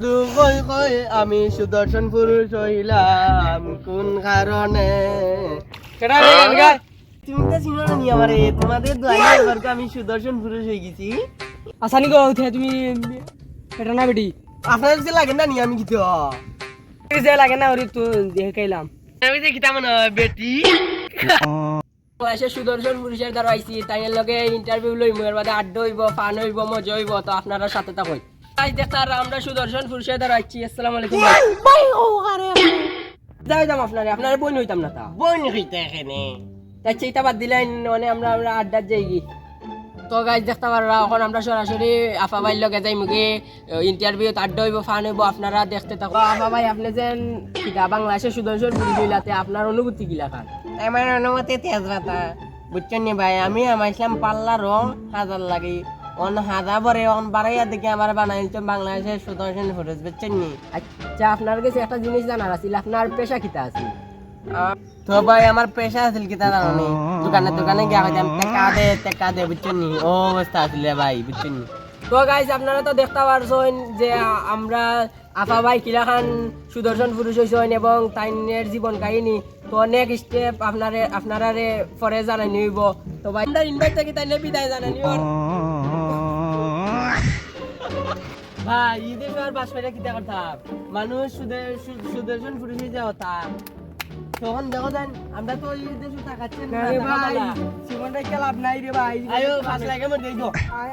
কই কই আমি সুদর্শন পুরুষ হইলাম কোন কারণে কেডা রে গান গায় তুমি তো চিনো না নি আমারে তোমাদের দোয়াই এবার আমি সুদর্শন পুরুষ হয়ে গেছি আসানি গো উঠে তুমি এটা না বেটি আপনার যে লাগে না নি আমি কি তো যে লাগে না ওরে তো দেখে খাইলাম আমি যে কিতা মনে হয় বেটি এসে সুদর্শন পুরুষের দ্বারা আইছি তাই এর লগে ইন্টারভিউ লই মুয়ের বাদে আড্ডা হইব ফান হইব মজা হইব তো আপনারা সাথে থাকুন আজ দেখতার আমরা সুদর্শন পুরুষের দ্বারা আইছি আসসালামু আলাইকুম ভাই ও আরে যাইতাম আপনার বোন হইতাম না তা বোন হইতে এখানে তাই চিন্তা বাদ দিলেন মানে আমরা আড্ডা যাই গি তো গাইজ দেখতে পাররা এখন আমরা সরাসরি আফা ভাইয়ের লগে যাই মুগে ইন্টারভিউ আড্ডা হইব ফান হইব আপনারা দেখতে থাকো আফা ভাই আপনি যেন কিতা বাংলাদেশের সুদর্শন পুরুষ হইলাতে আপনার অনুভূতি গিলা খান আমার অনুমতি তেজ বাতা বুঝছেন নি ভাই আমি আমার ইসলাম পাল্লা রং হাজার লাগে অন হাজার পরে অন বাড়াইয়া দিকে আমার বানাইছে বাংলাদেশের সুদর্শন পুরুষ বুঝছেন নি আচ্ছা আপনার কাছে একটা জিনিস জানার আছিল আপনার পেশা কিতা আছে তো ভাই আমার পেশা আছিল কি তা জানি দোকানে দোকানে গিয়া হইতাম টেকা দে বুঝছেন নি ও অবস্থা আছিল ভাই বুঝছেন নি তো গাইজ আপনারা তো দেখতে পারছেন যে আমরা আফা ভাই কিলাখান সুদর্শন পুরুষ হইছেন এবং তাইনের জীবন কাহিনী তো অনেক স্টেপ আপনারা পরে জানাই নিব তো ভাই আমরা ইনভাইট থাকি তাইলে বিদায় জানাই নিব ভাই ঈদে আর বাস পাইলে কিতা করতাম মানুষ সুদর্শন পুরুষ হয়ে যাওয়া তখন দেখো দেন আমরা তো এই দেশে তাকাচ্ছি না রে ভাই জীবনটা খেলাপ নাই রে ভাই আয়ো 5 লাখ আমার দেই গো আয়